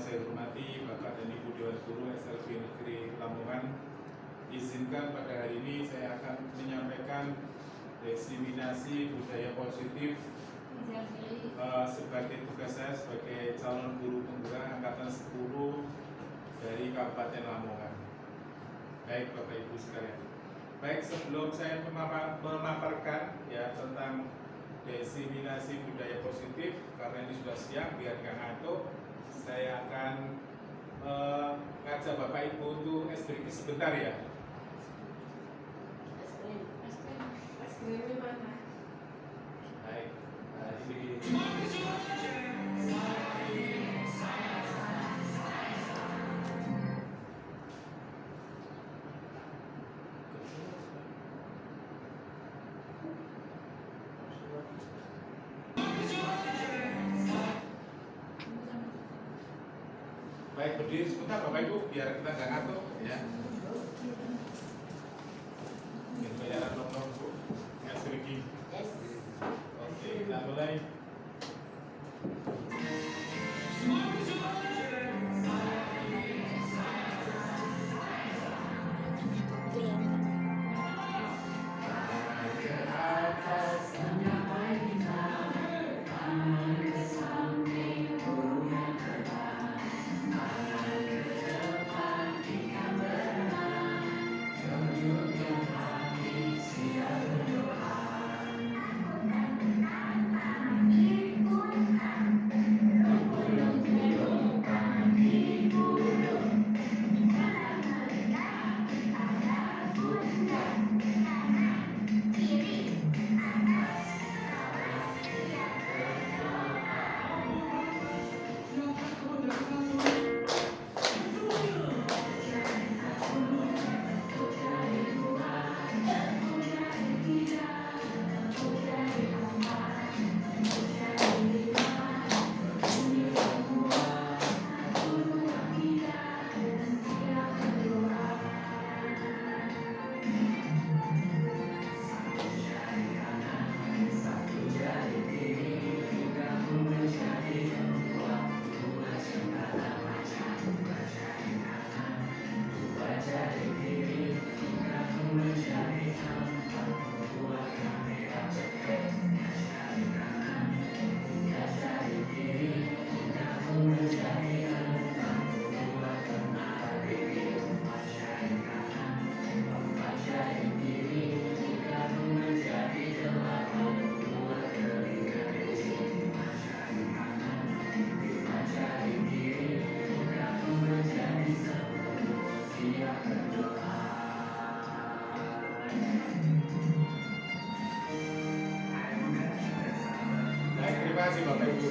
saya hormati Bapak dan Ibu Dewan Guru SLB Negeri Lamongan, izinkan pada hari ini saya akan menyampaikan diseminasi budaya positif sebagai tugas saya sebagai calon guru penggerak angkatan 10 dari Kabupaten Lamongan. Baik Bapak Ibu sekalian. Baik, sebelum saya memaparkan ya tentang diseminasi budaya positif, karena ini sudah siang biar nggak ngantuk, saya akan ngajak Bapak Ibu untuk SBK sebentar ya. Baik, baik, berdiri sebentar Bapak Ibu biar kita nggak ngantuk ya. Ini bayaran nomor Bu, SBK. Oke, kita mulai. Baik, terima kasih Bapak Ibu.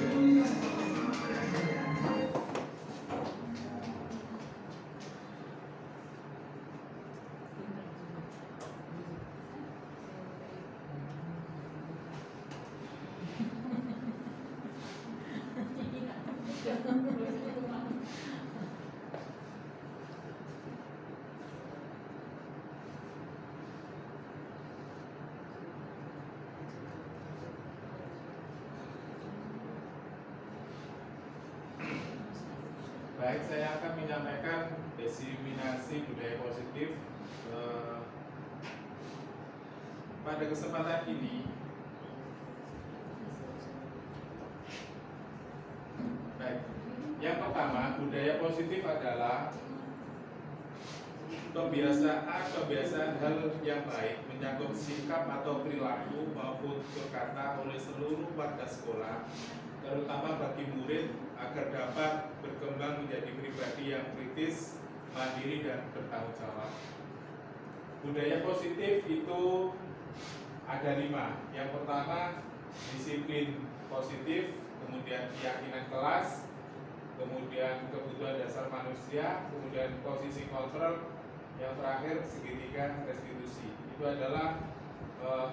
Baik, saya akan menyampaikan diseminasi budaya positif pada kesempatan ini. Baik, yang pertama, budaya positif adalah kebiasaan hal yang baik menyangkut sikap atau perilaku maupun berkata oleh seluruh warga sekolah, terutama bagi murid agar dapat berkembang menjadi pribadi yang kritis, mandiri, dan bertanggung jawab. Budaya positif itu ada 5. Yang pertama, disiplin positif, kemudian keyakinan kelas, kemudian kebutuhan dasar manusia, kemudian posisi kontrol, yang terakhir segitiga restitusi. Itu adalah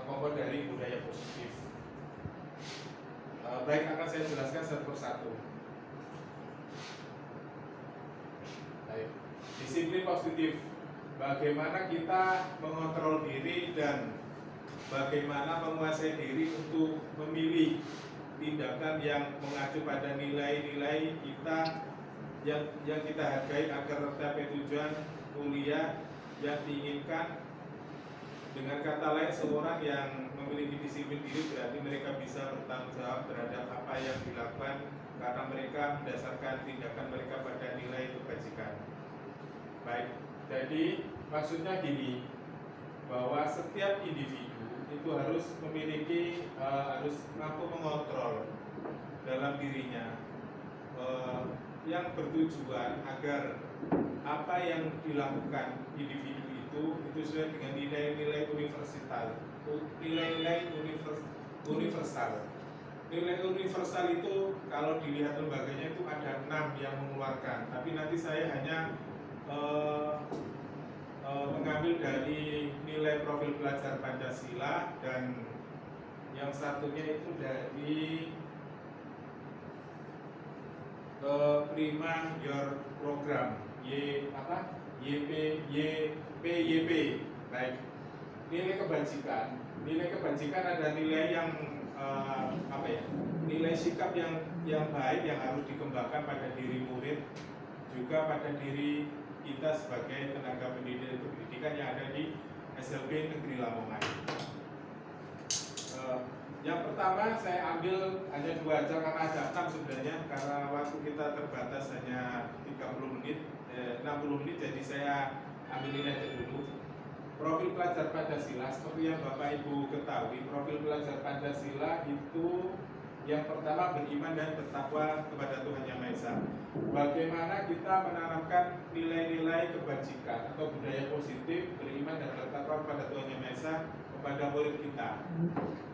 pokok dari budaya positif. Baik, akan saya jelaskan satu persatu. Baik, disiplin positif. Bagaimana kita mengontrol diri dan bagaimana menguasai diri untuk memilih tindakan yang mengacu pada nilai-nilai kita yang kita hargai agar tercapai tujuan kuliah yang diinginkan. Dengan kata lain, seorang yang memiliki disiplin diri berarti mereka bisa bertanggung jawab terhadap apa yang dilakukan karena mereka mendasarkan tindakan mereka pada nilai kebajikan. Baik, jadi maksudnya gini, bahwa setiap individu itu harus memiliki harus mampu mengontrol dalam dirinya yang bertujuan agar apa yang dilakukan individu itu sesuai dengan nilai-nilai universal. Nilai-nilai universal. Nilai universal itu kalau dilihat lembaganya itu ada 6 yang mengeluarkan, tapi nanti saya hanya mengambil dari nilai profil pelajar Pancasila dan yang satunya itu dari Prima Your Program YPYP. Baik. Nilai kebajikan ada nilai yang nilai sikap yang baik yang harus dikembangkan pada diri murid, juga pada diri kita sebagai tenaga pendidikan yang ada di SLB Negeri Lamongan. Yang pertama saya ambil hanya 2 aja karena ada 6 sebenarnya, karena waktu kita terbatas hanya 60 menit, 60 menit, jadi saya ambil ini aja dulu. Profil pelajar Pancasila, seperti yang Bapak Ibu ketahui, profil pelajar Pancasila itu yang pertama beriman dan bertakwa kepada Tuhan Yang Maha Esa. Bagaimana kita menanamkan nilai-nilai kebajikan atau budaya positif, beriman dan bertakwa kepada Tuhan Yang Maha Esa kepada murid kita,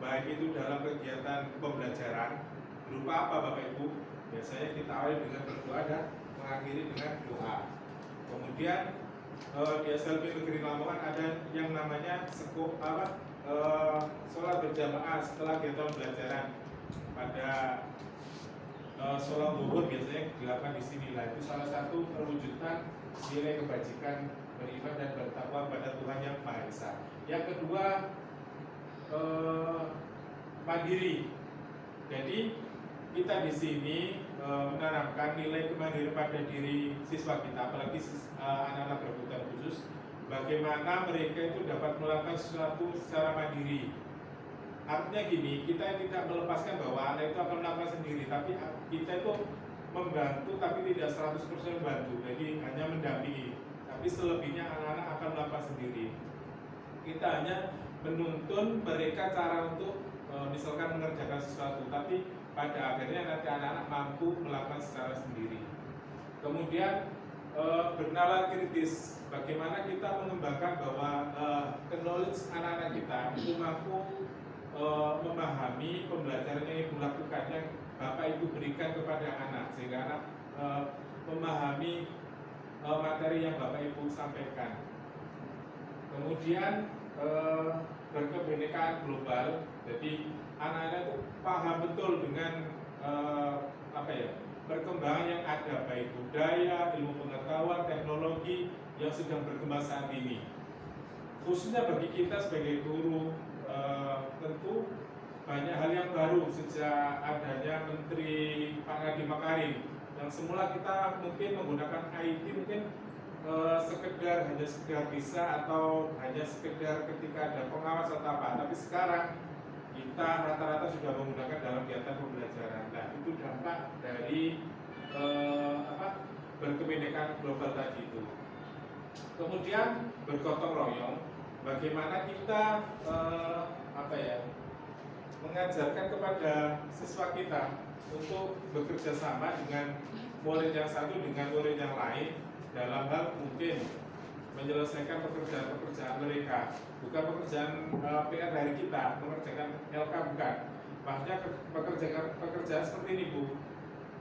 baik itu dalam kegiatan pembelajaran berupa apa Bapak Ibu? Biasanya kita awali dengan berdoa dan mengakhiri dengan doa. Kemudian di SLB Negeri Lamongan ada yang namanya sholat berjamaah setelah kegiatan pembelajaran. Pada sholat zuhur biasanya dilakukan di sini lah. Itu salah satu perwujudan nilai kebajikan, beriman dan bertakwa pada Tuhan Yang Maha Esa. Yang kedua, mandiri. Jadi kita di sini menanamkan nilai kemandirian pada diri siswa kita, apalagi anak-anak berkebutuhan khusus. Bagaimana mereka itu dapat melakukan sesuatu secara mandiri. Artinya gini, kita tidak melepaskan bahwa anak itu akan melakukan sendiri, tapi kita itu membantu tapi tidak 100% membantu. Jadi hanya mendampingi, tapi selebihnya anak-anak akan melakukan sendiri. Kita hanya menuntun mereka cara untuk misalkan mengerjakan sesuatu, tapi pada akhirnya nanti anak-anak mampu melakukan secara sendiri. Kemudian bernalar kritis, bagaimana kita mengembangkan bahwa knowledge anak-anak kita itu mampu memahami pembelajaran yang ibu lakukan, yang Bapak Ibu berikan kepada anak, sehingga anak memahami materi yang Bapak Ibu sampaikan. Kemudian berkebinekaan global, jadi anak-anak itu paham betul dengan perkembangan yang ada, baik budaya, ilmu pengetahuan, teknologi yang sedang berkembang saat ini. Khususnya bagi kita sebagai guru, tentu banyak hal yang baru sejak adanya Menteri Pak Nadiem Makarim, yang semula kita mungkin menggunakan IT mungkin hanya sekedar bisa atau hanya sekedar ketika ada pengawas atau apa, tapi sekarang kita rata-rata sudah menggunakan dalam kegiatan pembelajaran. Nah, itu dampak dari berkebinekaan global tadi itu. Kemudian bergotong royong, bagaimana kita mengajarkan kepada siswa kita untuk bekerja sama dengan murid yang satu dengan murid yang lain dalam hal mungkin menyelesaikan pekerjaan-pekerjaan mereka, bukan pekerjaan PR dari kita, mengerjakan LK bukan. Maksudnya pekerjaan seperti ini Bu,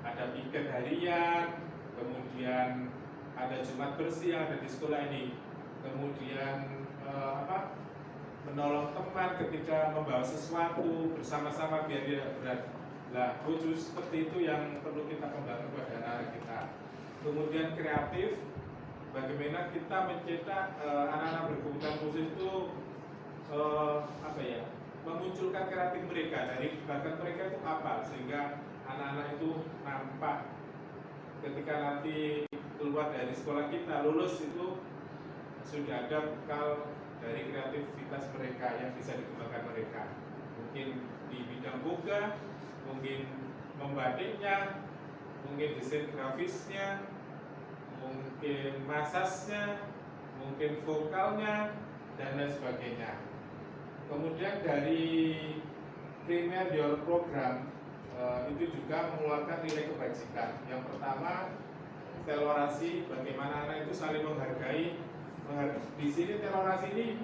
ada piket harian, kemudian ada Jumat bersih yang ada di sekolah ini, kemudian menolong teman ketika membawa sesuatu bersama-sama biar tidak berat. Nah, khusus seperti itu yang perlu kita kembangkan kepada anak-anak kita. Kemudian kreatif, bagaimana kita mencetak anak-anak berkebutuhan khusus itu memunculkan kreatif mereka, dari bakat mereka itu apa, sehingga anak-anak itu nampak ketika nanti keluar dari sekolah kita lulus itu sudah ada bekal dari kreativitas mereka yang bisa dikembangkan mereka, mungkin di bidang boga, mungkin membatiknya, mungkin desain grafisnya, mungkin masasnya, mungkin vokalnya, dan lain sebagainya. Kemudian dari primer your program itu juga mengeluarkan nilai kebajikan. Yang pertama, toleransi, bagaimana anak itu saling menghargai. Di sini toleransi ini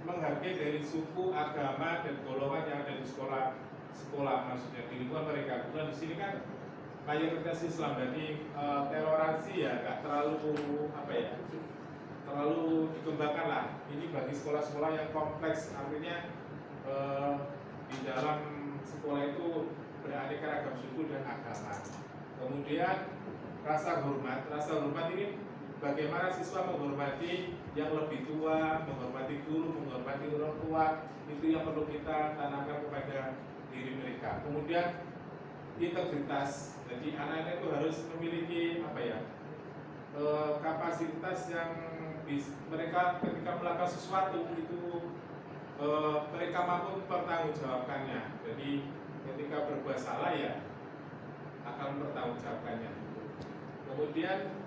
menghargai dari suku, agama, dan golongan yang ada di sekolah, maksudnya di lingkungan mereka. Kemudian di sini kan mayoritas Islam, jadi toleransi ya nggak terlalu dikembangkan lah. Ini bagi sekolah-sekolah yang kompleks, artinya di dalam sekolah itu beraneka ragam suku dan agama. Kemudian rasa hormat ini bagaimana siswa menghormati yang lebih tua, menghormati guru, menghormati orang tua, itu yang perlu kita tanamkan kepada diri mereka. Kemudian integritas, jadi anak-anak itu harus memiliki kapasitas yang mereka ketika melakukan sesuatu itu mereka mampu mempertanggungjawabkannya. Jadi ketika berbuat salah ya akan mempertanggungjawabkannya. Kemudian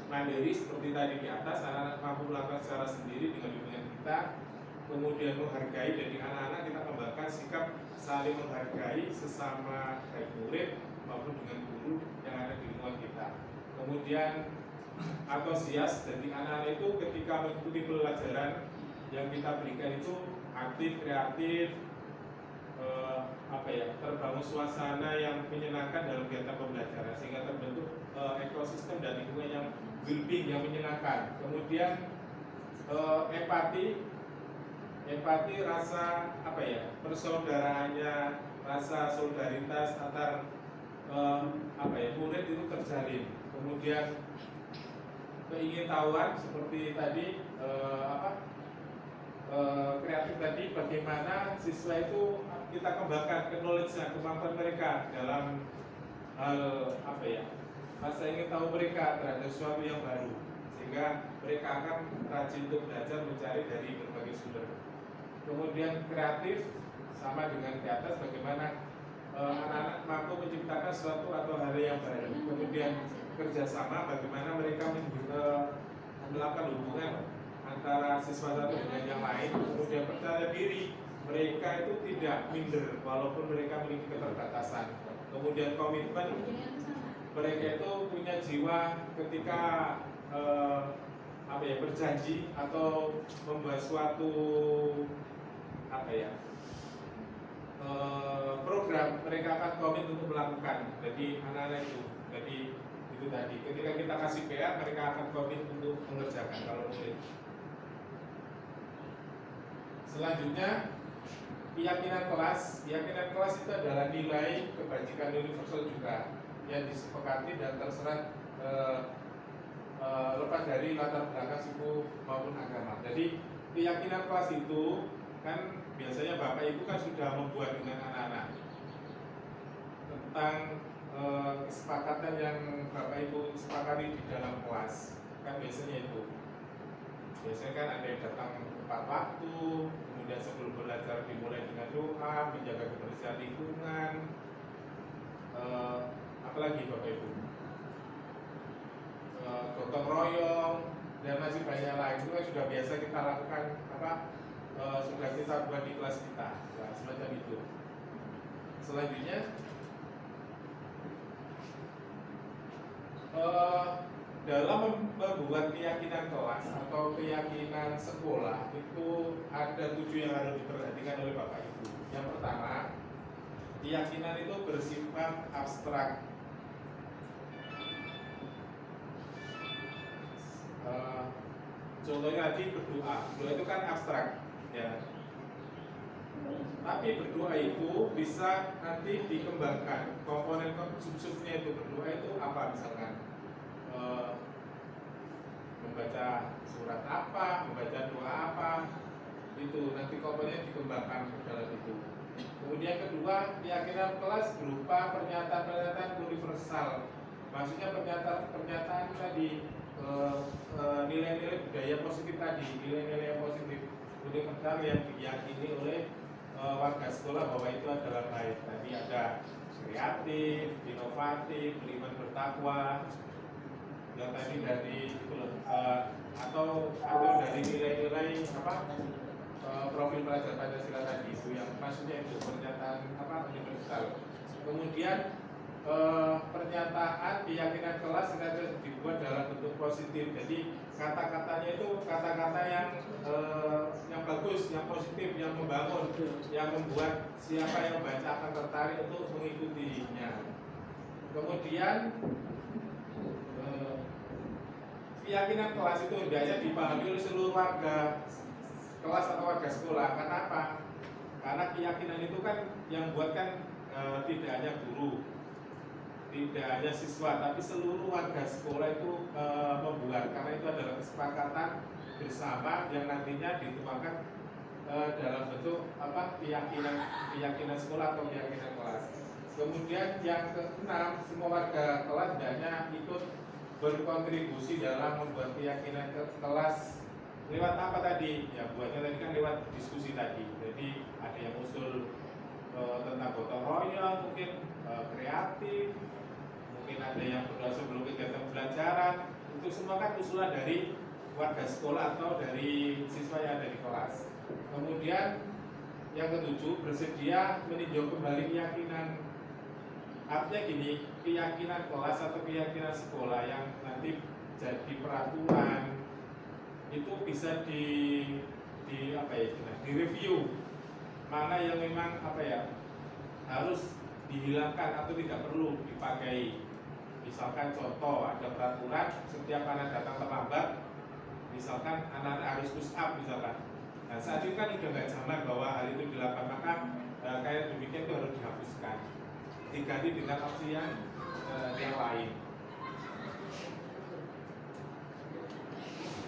mandiri seperti tadi di atas, anak-anak mampu melakukan secara sendiri dengan bimbingan kita. Kemudian menghargai, jadi anak-anak kita kembangkan sikap saling menghargai sesama baik murid maupun dengan guru yang ada di lingkungan kita. Kemudian antusias, jadi anak-anak itu ketika mengikuti pelajaran yang kita berikan itu aktif, kreatif, terbangun suasana yang menyenangkan dalam kegiatan pembelajaran sehingga terbentuk ekosistem dan lingkungan yang well-being, yang menyenangkan. Kemudian empati, rasa persaudaraannya, rasa solidaritas antar murid itu terjalin. Kemudian keingintahuan seperti tadi kreatif tadi, bagaimana siswa itu kita kembangkan knowledge-nya, kemampuan mereka dalam hal rasa ingin tahu mereka terhadap sesuatu yang baru, sehingga mereka akan rajin untuk belajar mencari dari berbagai sumber. Kemudian kreatif sama dengan di atas, bagaimana anak-anak mampu menciptakan sesuatu atau hal yang baru. Kemudian kerjasama, bagaimana mereka melakukan hubungan antara siswa satu dengan yang lain. Kemudian percaya diri, mereka itu tidak minder walaupun mereka memiliki keterbatasan. Kemudian komitmen, mereka itu punya jiwa ketika berjanji atau membuat suatu program, mereka akan komit untuk melakukan. Jadi anak-anak itu tadi, ketika kita kasih PR, mereka akan komit untuk mengerjakan kalau mungkin. Selanjutnya keyakinan kelas itu adalah nilai kebajikan universal juga yang disepakati dan terserah lepas dari latar belakang suku maupun agama. Jadi keyakinan kelas itu kan biasanya Bapak Ibu kan sudah membuat dengan anak-anak tentang kesepakatan yang Bapak Ibu sepakati di dalam kelas. Kan biasanya kan ada yang datang tepat waktu, kemudian sebelum belajar dimulai dengan doa, menjaga kebersihan lingkungan, apalagi Bapak Ibu, gotong royong, dan masih banyak lagi. Itu kan sudah biasa kita lakukan, sudah kita buat di kelas kita, ya, semacam itu. Selanjutnya dalam membuat keyakinan kelas atau keyakinan sekolah itu ada 7 yang harus diperhatikan oleh Bapak Ibu. Yang pertama, keyakinan itu bersifat abstrak. Contohnya tadi berdoa itu kan abstrak, ya. Tapi berdoa itu bisa nanti dikembangkan. Komponen sub-subnya itu berdoa itu apa, misalkan membaca surat apa, membaca doa apa, itu nanti komponennya dikembangkan ke dalam itu. Kemudian kedua, keyakinan kelas berupa pernyataan-pernyataan universal. Maksudnya pernyataan-pernyataan tadi, nilai-nilai budaya positif tadi, nilai-nilai yang positif universal yang diyakini oleh warga sekolah bahwa itu adalah baik. Tadi ada kreatif, inovatif, beriman bertakwa, yang tadi dari itu loh, atau dari nilai-nilai profil pelajar Pancasila tadi itu yang maksudnya itu pernyataan universal. Kemudian pernyataan keyakinan kelas sengaja dibuat dalam bentuk positif. Jadi kata-katanya itu kata-kata yang bagus, yang positif, yang membangun, yang membuat siapa yang baca akan tertarik untuk mengikutinya. Kemudian keyakinan kelas itu hendaknya dipahami oleh seluruh warga kelas atau warga sekolah. Kenapa? Karena keyakinan itu kan yang buatkan tidak hanya guru, tidak hanya siswa, tapi seluruh warga sekolah itu membuat. Karena itu adalah kesepakatan bersama yang nantinya dituangkan dalam bentuk keyakinan sekolah atau keyakinan kelas. Kemudian yang keenam, semua warga kelas hendaknya ikut berkontribusi dalam membuat keyakinan kelas. Lewat apa tadi? Ya buatnya tadi kan lewat diskusi tadi. Jadi ada yang usul tentang gotong royong, mungkin kreatif, mungkin ada yang berdoa sebelum kegiatan pembelajaran. Itu semua kan usulan dari warga sekolah atau dari siswa yang ada di kelas. Kemudian yang ketujuh, bersedia meninjau kembali keyakinan. Artinya gini, keyakinan kelas atau keyakinan sekolah yang nanti jadi peraturan itu bisa direview mana yang memang harus dihilangkan atau tidak perlu dipakai. Misalkan contoh, ada peraturan setiap anak datang terlambat, misalkan anak harus push up misalkan. Nah saat itu kan udah nggak zaman bahwa hal itu dilakukan, maka kayak demikian itu harus dihapuskan, diganti dengan opsi yang lain.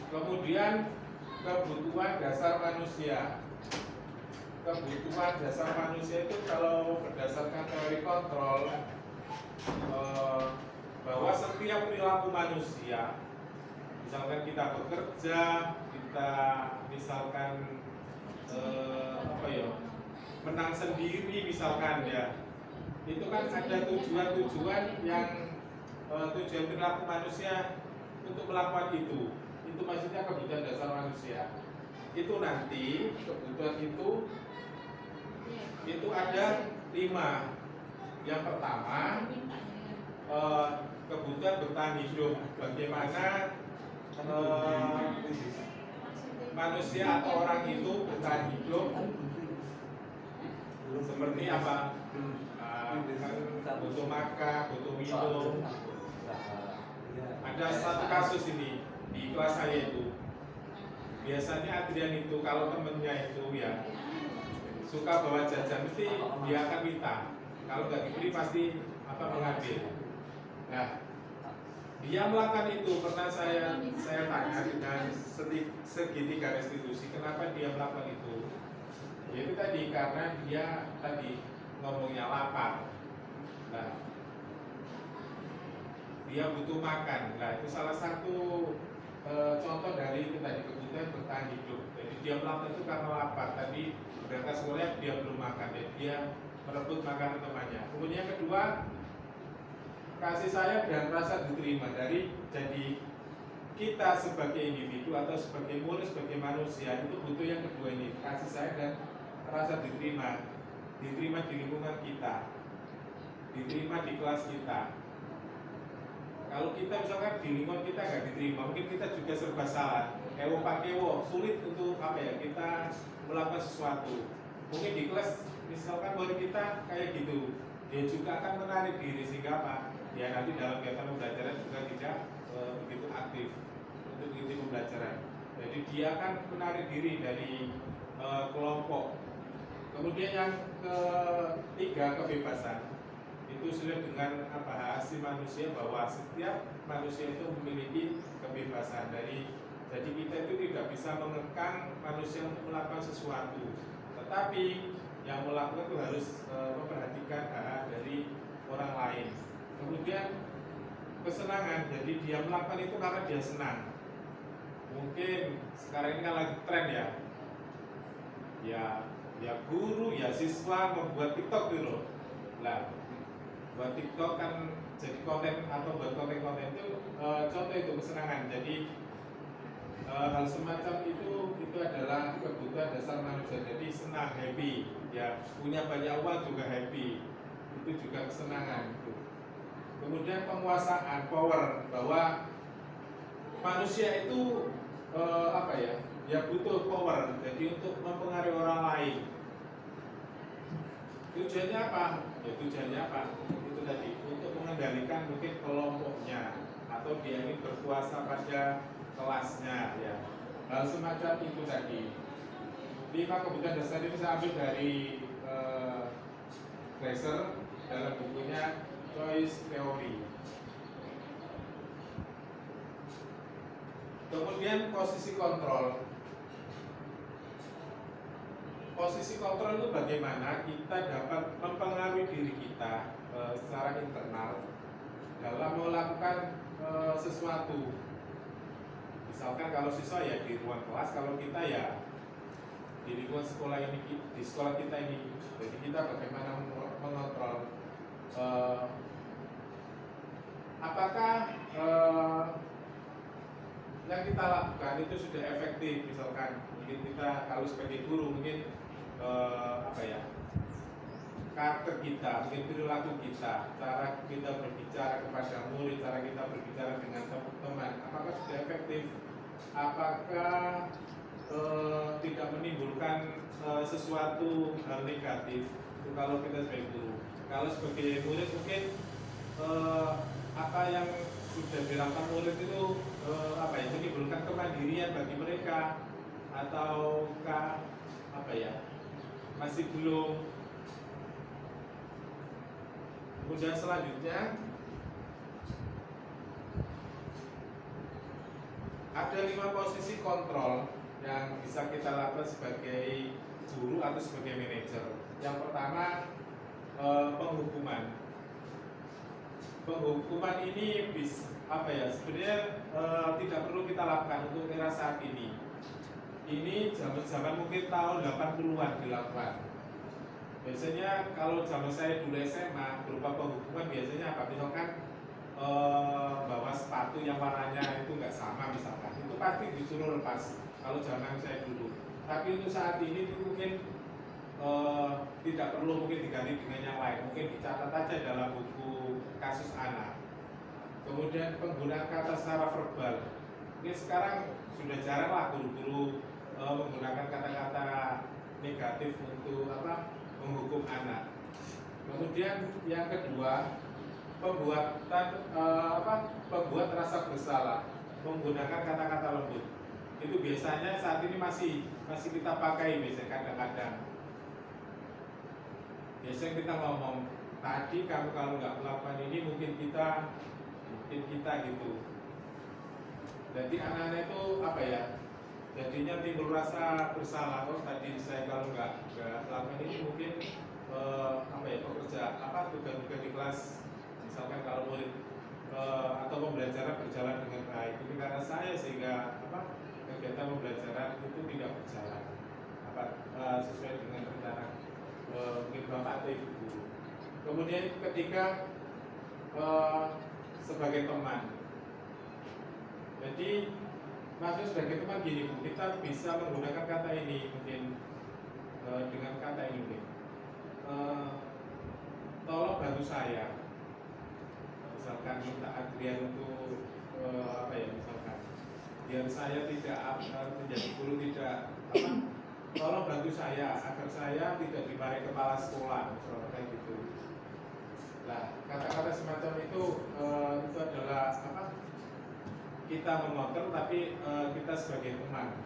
Kemudian kebutuhan dasar manusia. Kebutuhan dasar manusia itu kalau berdasarkan teori kontrol, bahwa setiap perilaku manusia, misalkan kita bekerja, kita misalkan menang sendiri misalkan ya, itu kan ada tujuan-tujuan yang tujuan perilaku manusia untuk melakukan itu maksudnya kebutuhan dasar manusia. Itu nanti kebutuhan itu ada 5. Yang pertama, kebutuhan bertahan hidup. Bagaimana manusia atau orang itu bertahan hidup, seperti apa? Butuh makan, butuh minum. Ada satu kasus ini di kelas saya itu, biasanya Adrian itu kalau temennya itu ya suka bawa jajan, mesti dia akan minta. Kalau nggak dibeli pasti mengambil. Nah, dia melakukan itu. Pernah saya tanya dengan segitiga restitusi, kenapa dia melakukan itu? Yaitu tadi karena dia tadi ngomongnya lapar. Nah, dia butuh makan. Nah, itu salah satu contoh dari itu tadi, kebutuhan bertahan hidup. Jadi dia melakukan itu karena lapar. Tadi berangkat sekolah dia belum makan, jadi dia merebut makanan temannya. Kemudian yang kedua, kasih sayang dan rasa diterima. Jadi kita sebagai individu atau sebagai murid, sebagai manusia itu butuh yang kedua ini, kasih sayang dan rasa diterima. Diterima di lingkungan kita, diterima di kelas kita. Kalau kita misalkan di lingkungan kita nggak diterima, mungkin kita juga serba salah, kewo pakewo, sulit untuk kita melakukan sesuatu. Mungkin di kelas misalkan murid kita kayak gitu, dia juga akan menarik diri sehingga ya nanti dalam kegiatan pembelajaran juga tidak begitu aktif untuk mengikuti pembelajaran. Jadi dia akan menarik diri dari kelompok. Kemudian yang ketiga, kebebasan. Itu sudah dengan hak asasi manusia, bahwa setiap manusia itu memiliki kebebasan. Jadi kita itu tidak bisa mengekang manusia untuk melakukan sesuatu, tetapi yang melakukan itu harus memperhatikan hak dari orang lain. Kemudian kesenangan, jadi dia melakukan itu karena dia senang. Mungkin sekarang ini kan lagi tren ya guru, ya siswa membuat TikTok gitu loh. Lah, buat TikTok kan jadi konten atau buat konten-konten itu contoh itu kesenangan. Jadi hal semacam itu adalah kebutuhan dasar manusia. Jadi senang, happy, ya punya banyak uang juga happy, itu juga kesenangan. Kemudian penguasaan, power, bahwa manusia itu ya butuh power, jadi untuk mempengaruhi orang lain. Tujuannya apa? Ya tujuannya apa? Itu tadi, untuk mengendalikan mungkin kelompoknya, atau dia ingin berkuasa pada kelasnya, ya. Hal semacam itu tadi. 5 kebutuhan dasar ini saya ambil dari Glaser dalam bukunya Choice Theory. Kemudian posisi kontrol. Posisi kontrol itu bagaimana kita dapat mempengaruhi diri kita secara internal dalam melakukan sesuatu. Misalkan kalau siswa ya di ruang kelas, kalau kita ya di lingkungan sekolah ini, di sekolah kita ini. Jadi kita bagaimana mengontrol apakah yang kita lakukan itu sudah efektif. Misalkan mungkin kita kalau sebagai guru mungkin karakter kita, mungkin perilaku kita, cara kita berbicara kepada murid, cara kita berbicara dengan teman, apakah sudah efektif, apakah tidak menimbulkan sesuatu hal negatif. Itu kalau kita sebagai guru. Kalau sebagai murid mungkin apa yang sudah dilakukan murid itu menimbulkan kemandirian bagi mereka, ataukah masih belum. Kemudian selanjutnya ada 5 posisi kontrol yang bisa kita lakukan sebagai guru atau sebagai manajer. Yang pertama, penghukuman. Penghukuman ini sebenarnya tidak perlu kita lakukan untuk era saat ini. Ini zaman mungkin tahun 80-an dilakukan. Biasanya kalau zaman saya dulu SMA, berupa penghukuman biasanya apa? Misalkan bawa sepatu yang warnanya itu nggak sama misalkan, itu pasti disuruh lepas kalau zaman saya dulu. Tapi untuk saat ini itu mungkin tidak perlu mungkin diganti dengan yang lain, mungkin dicatat aja dalam buku kasus anak. Kemudian penggunaan kata secara verbal, mungkin sekarang sudah jarang lah guru-guru menggunakan kata-kata negatif untuk menghukum anak. Kemudian yang kedua, pembuat rasa bersalah, menggunakan kata-kata lembut. Itu biasanya saat ini masih kita pakai biasanya kadang-kadang. Biasanya kita ngomong, tadi kamu kalau nggak melakukan ini mungkin kita gitu. Jadi anak-anak itu jadinya timbul rasa bersalah. Oh tadi saya kalau nggak melakukan ini mungkin tugas-tugas di kelas, misalkan kalau murid atau pembelajaran berjalan dengan baik, ini karena saya sehingga kegiatan pembelajaran itu tidak berjalan sesuai dengan rencana mungkin bapak atau ibu guru. Kemudian ketiga, sebagai teman. Jadi maksudnya sebagai teman gini Bu, kita bisa menggunakan kata ini mungkin dengan kata ini mungkin tolong bantu saya, misalkan minta Adrian untuk misalkan biar saya tidak menjadi guru tidak tolong bantu saya agar saya tidak dimarahi kepala sekolah, misalnya kayak gitu. Nah kata-kata semacam itu adalah kita mengontrol tapi kita sebagai teman.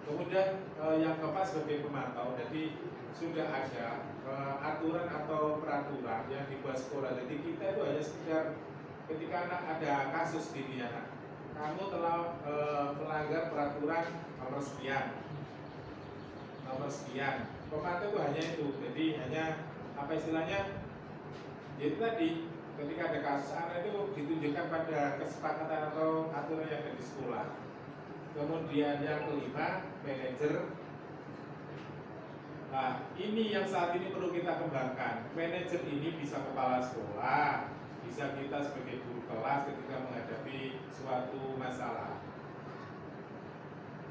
Kemudian yang keempat sebagai pemantau. Jadi sudah ada aturan atau peraturan yang dibuat sekolah. Jadi kita itu hanya sekedar ketika anak ada kasus di anak, kamu telah melanggar peraturan nomor sekian. Pemantau itu hanya itu, jadi hanya apa istilahnya, itu tadi ketika ada kasus anak itu ditunjukkan pada kesepakatan atau aturan yang ada di sekolah. Kemudian yang kelima, manajer. Nah, ini yang saat ini perlu kita kembangkan. Manajer ini bisa kepala sekolah, bisa kita sebagai guru kelas ketika menghadapi suatu masalah.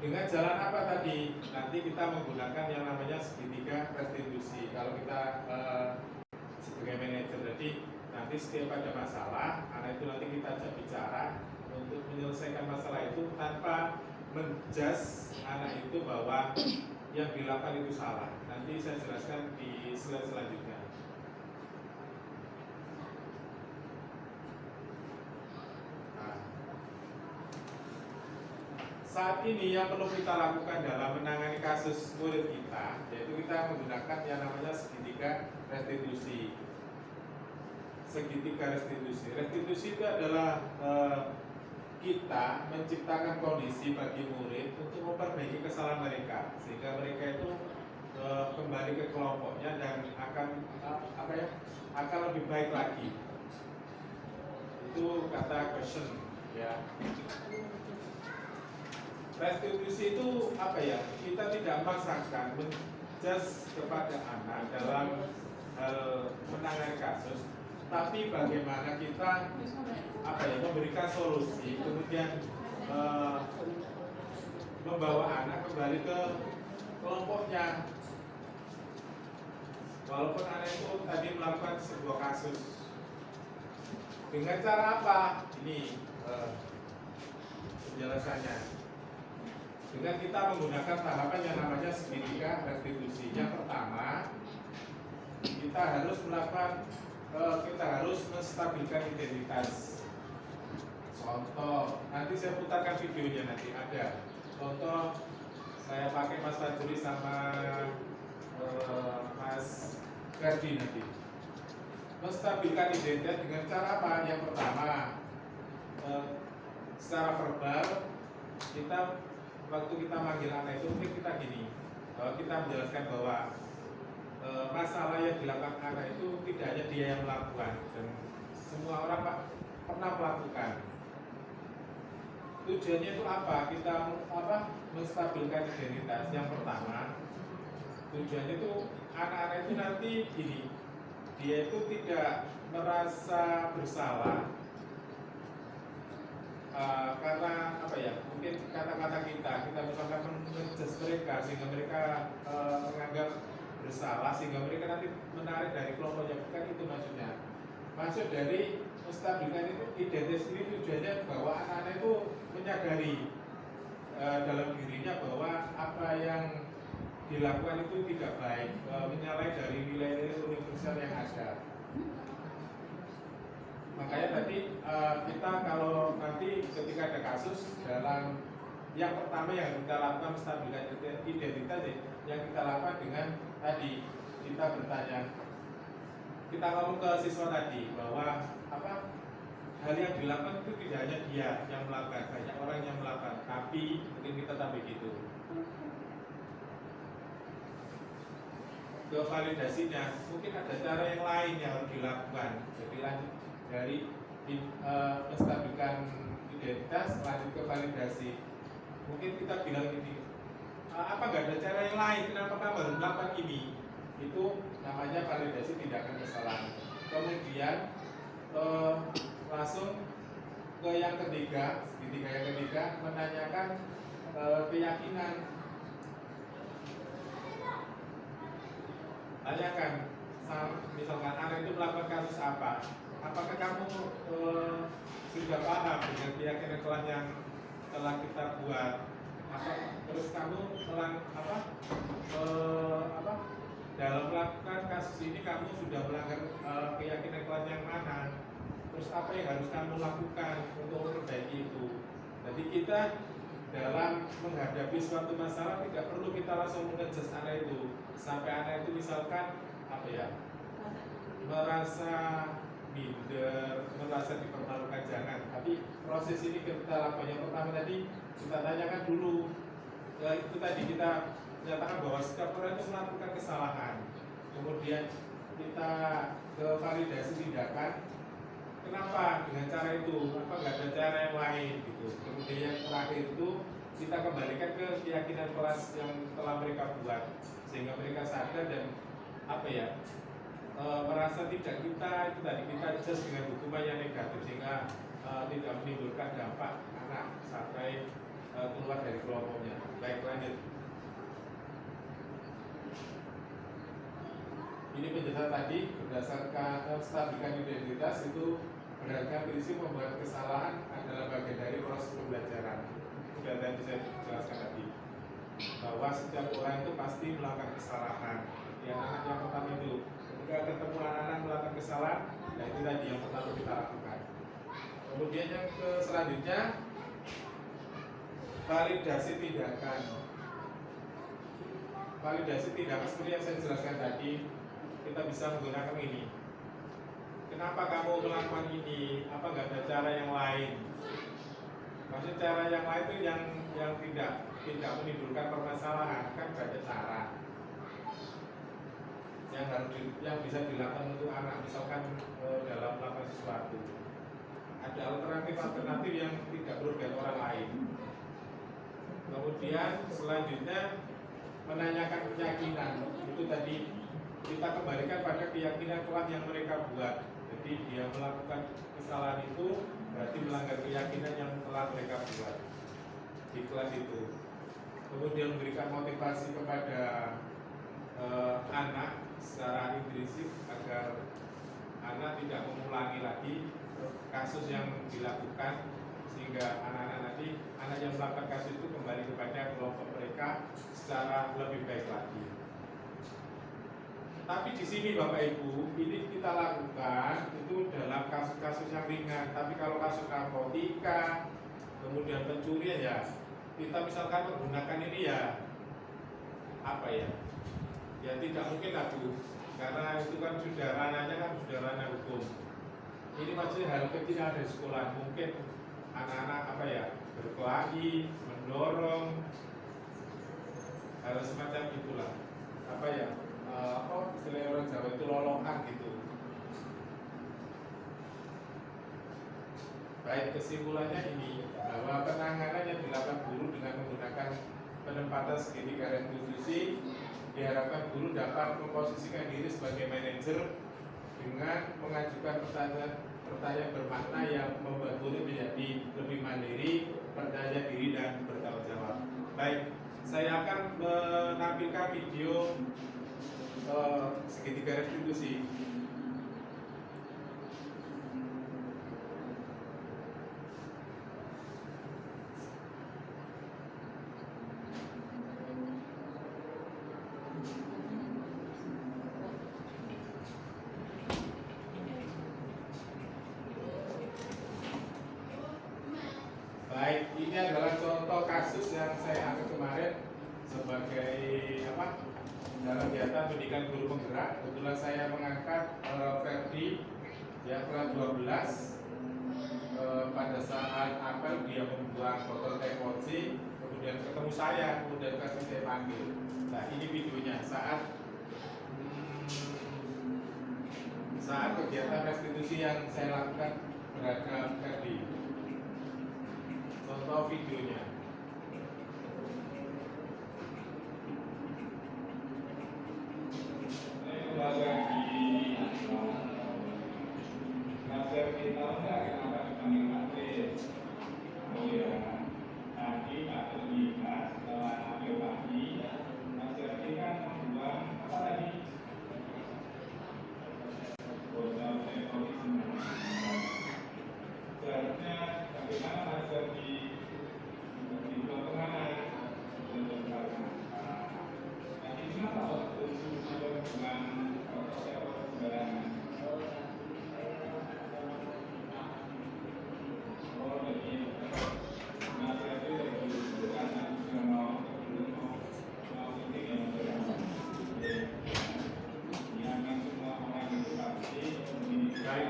Dengan jalan apa tadi? Nanti kita menggunakan yang namanya segitiga restitusi. Kalau kita sebagai manajer, jadi nanti setiap ada masalah, anak itu nanti kita ajak bicara untuk menyelesaikan masalah itu tanpa menjudge anak itu bahwa yang dilakukan itu salah. Nanti saya jelaskan di slide selanjutnya. Nah, saat ini yang perlu kita lakukan dalam menangani kasus murid kita, yaitu kita menggunakan yang namanya segitiga restitusi. Segitiga restitusi. Restitusi itu adalah kita menciptakan kondisi bagi murid untuk memperbaiki kesalahan mereka, sehingga mereka itu kembali ke kelompoknya dan akan lebih baik lagi. Itu kata question, ya. Restitusi itu apa ya? Kita tidak memaksakan menjudge kepada anak dalam hal menangani kasus, tapi bagaimana kita memberikan solusi, kemudian membawa anak kembali ke kelompoknya. Walaupun anak itu tadi melakukan sebuah kasus, dengan cara apa? Ini penjelasannya. Dengan kita menggunakan tahapan yang namanya segitiga restitusi. Yang pertama, kita harus menstabilkan identitas. Contoh, nanti saya putarkan videonya, nanti ada contoh saya pakai Mas Fajri sama Mas Ferdi nanti. Menstabilkan identitas dengan cara apa? Yang pertama, secara verbal, waktu kita manggil anak itu mungkin kita gini, kita menjelaskan bahwa masalah yang dilakukan anak itu tidak hanya dia yang melakukan, dan semua orang pernah melakukan. Tujuannya itu apa? Kita menstabilkan identitas. Yang pertama, tujuannya itu anak-anak itu nanti gini, dia itu tidak merasa bersalah karena mungkin kata-kata kita misalkan menjudge mereka sehingga mereka menganggap bersalah sehingga mereka nanti menarik dari kelompoknya. Bukan itu maksudnya. Maksud dari menstabilkan itu identitas ini tujuannya bahwa anak-anak itu menyadari dalam dirinya bahwa apa yang dilakukan itu tidak baik, menyalahi dari nilai-nilai universal yang ada. Makanya tadi kita kalau nanti ketika ada kasus, dalam yang pertama yang kita lakukan menstabilkan identitas, yang kita lakukan dengan tadi kita bertanya, kita ngomong ke siswa tadi bahwa hal yang dilakukan itu tidak hanya dia yang melakukan, banyak orang yang melakukan, tapi mungkin kita tambah gitu. Ke validasinya, mungkin ada cara yang lain yang harus dilakukan. Jadi lanjut dari menstabilkan identitas, lanjut ke validasi. Mungkin kita bilang ini, apa nggak ada cara yang lain? Kenapa kamu harus melakukan ini? Itu namanya validasi tindakan kesalahan. Kemudian langsung ke yang ketiga, segitiga yang ketiga, menanyakan keyakinan. Tanyakan, misalkan anak itu melakukan kasus apa? Apakah kamu sudah paham dengan keyakinan kelas yang telah kita buat? Terus kamu dalam melakukan kasus ini kamu sudah melanggar keyakinan kelas yang mana? Terus apa yang harus kamu lakukan untuk memperbaiki itu? Jadi kita dalam menghadapi suatu masalah tidak perlu kita langsung mengejudge anak itu sampai anak itu misalkan merasa minder, merasa dipermalukan, jangan. Tapi proses ini kita lakukan. Yang pertama tadi kita tanyakan dulu, itu tadi kita menyatakan bahwa setiap orang itu melakukan kesalahan. Kemudian kita ke validasi tindakan. Kenapa dengan cara itu? Apa nggak ada cara yang lain gitu? Kemudian yang terakhir itu kita kembalikan ke keyakinan kelas yang telah mereka buat, sehingga mereka sadar dan merasa tidak kita itu tadi kita just dengan hukuman yang negatif, sehingga tidak menimbulkan dampak anak sampai keluar dari kelompoknya. Baik, lanjut. Ini penjelasan tadi berdasarkan stabilkan identitas itu berdasarkan prinsip membuat kesalahan adalah bagian dari proses pembelajaran. Sudah tadi saya jelaskan tadi bahwa setiap orang itu pasti melakukan kesalahan. Yang anak yang pertama itu ketika ketemu anak-anak melakukan kesalahan, nah itu tadi yang pertama kita lakukan. Kemudian yang selanjutnya validasi tindakan. Validasi tindakan seperti yang saya jelaskan tadi, kita bisa menggunakan ini. Kenapa kamu melakukan ini? Apa nggak ada cara yang lain? Maksud cara yang lain itu yang tidak menimbulkan permasalahan, kan banyak cara yang bisa dilakukan untuk anak, misalkan dalam melakukan sesuatu. Ada alternatif yang tidak merugikan orang lain. Kemudian selanjutnya menanyakan keyakinan. Itu tadi kita kembalikan pada keyakinan kelas yang mereka buat. Jadi dia melakukan kesalahan itu berarti melanggar keyakinan yang telah mereka buat di kelas itu. Kemudian memberikan motivasi kepada anak secara intrinsik agar anak tidak mengulangi lagi kasus yang dilakukan, sehingga anak-anak nanti anak yang melakukan kasus itu kembali kepada kelompok mereka secara lebih baik lagi. Tapi di sini Bapak Ibu, ini kita lakukan itu dalam kasus-kasus yang ringan. Tapi kalau kasus narkotika, kemudian pencurian ya, kita misalkan menggunakan ini ya ya tidak mungkin Bu, karena itu kan sudah ranahnya sudah ranah hukum. Ini maksudnya hal kecil ada di sekolah, mungkin anak-anak berkelahi, mendorong, hal semacam itulah. Istilah orang Jawa itu lolokan gitu. Baik, kesimpulannya ini bahwa penanganan yang dilakukan guru dengan menggunakan penempatan segitiga restitusi, diharapkan guru dapat memposisikan diri sebagai manajer dengan mengajukan pertanyaan bermakna yang membuat guru menjadi lebih mandiri, percaya diri dan bertanggung jawab. Baik, saya akan menampilkan video segitiga restitusi. Baik, ini adalah contoh kasus yang saya angkat kemarin sebagai dalam kegiatan pendidikan guru penggerak. Kebetulan saya mengangkat Ferdi yang kelas 12 pada saat apel dia membuang botol teh poci, kemudian ketemu saya, kemudian saya panggil. Nah ini videonya saat kegiatan restitusi yang saya lakukan terhadap Ferdi. Contoh videonya.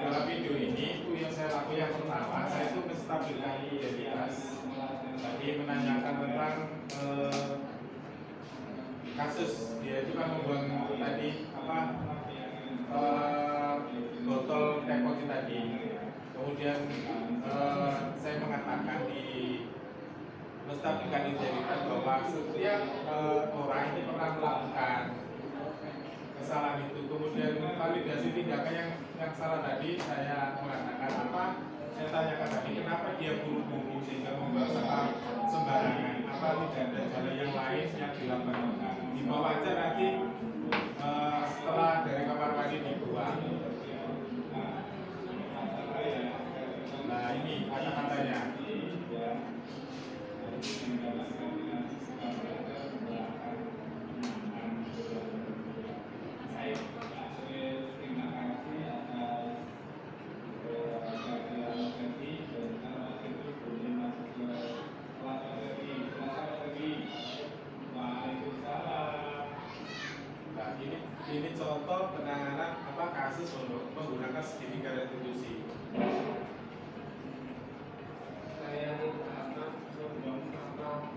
Dalam video ini itu yang saya lakukan yang pertama, saya itu menstabilkan identitas. Tadi menanyakan tentang kasus dia itu kan membuang tadi apa botol teh kopi tadi. Kemudian saya mengatakan di menstabilkan integritas bahwa setiap orang ini pernah melakukan kesalahan itu. Kemudian validasi tindakan yang salah tadi saya mengatakan apa? Saya tanyakan tadi kenapa dia buru-buru sehingga membuang sampah sembarangan? Apa tidak ada jalan yang lain yang dilakukan? Dibawa aja nanti setelah dari kamar mandi dibuang. Nah ini kata-katanya. Ini contoh penanganan apa kasus untuk menggunakan segitiga restitusi. Saya akan membuang sampah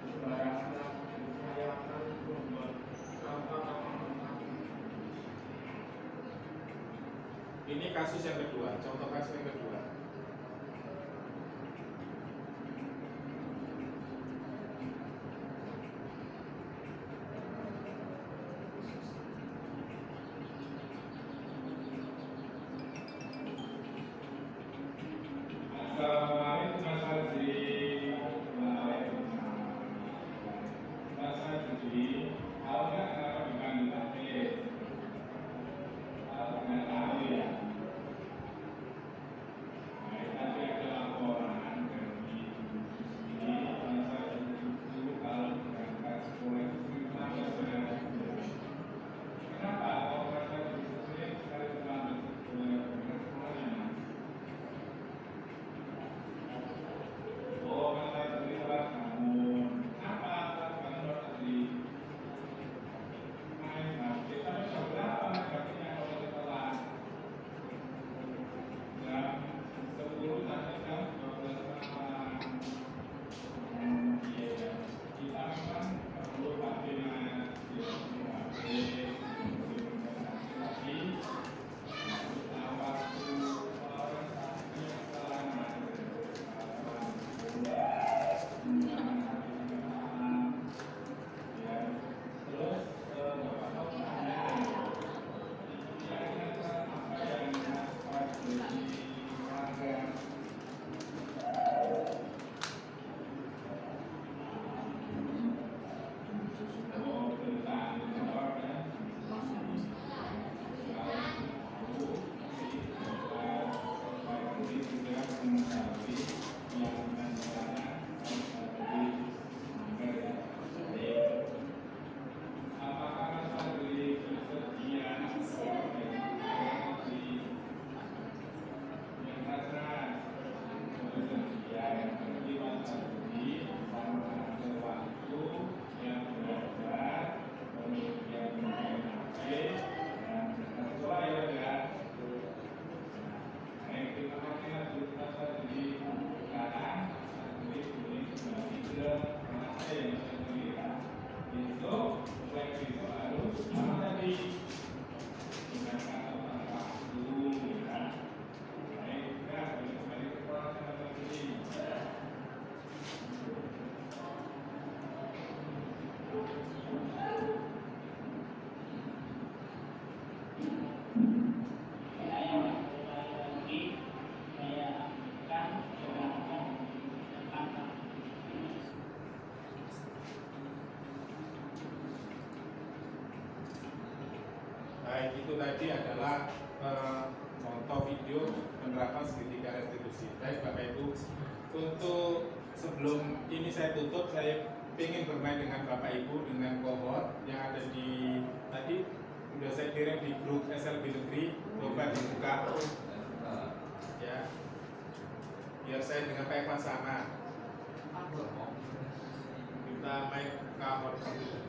sembarangan. Saya akan membuang sampah. Ini kasus yang kedua, contoh kasus yang kedua. Baik, itu tadi adalah contoh video penerapan segitiga restitusi. Baik Bapak Ibu, untuk sebelum ini saya tutup, saya ingin bermain dengan Bapak Ibu dengan kohort yang ada di tadi sudah saya kirim di grup SLB Negeri. Coba dibuka ya, biar saya dengan Pak Evan sama. Kita main kohort itu.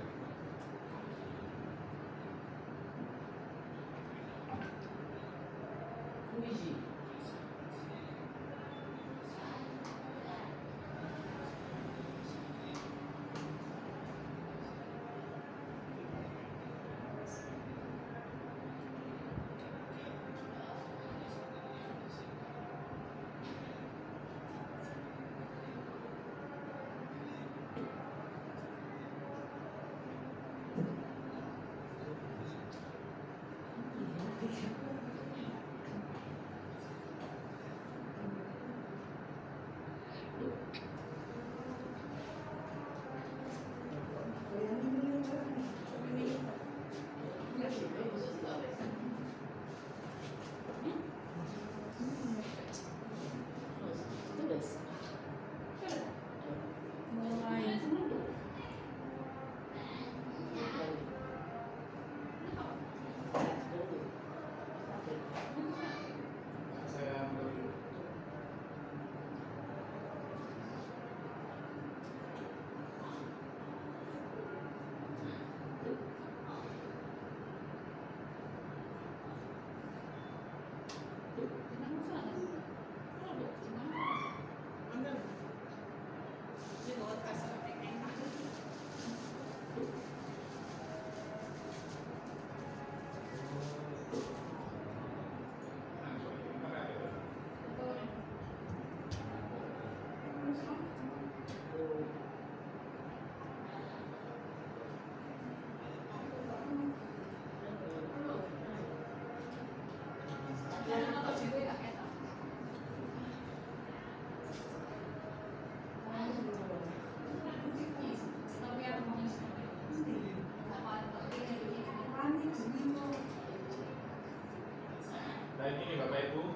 Baik, ini Bapak Ibu.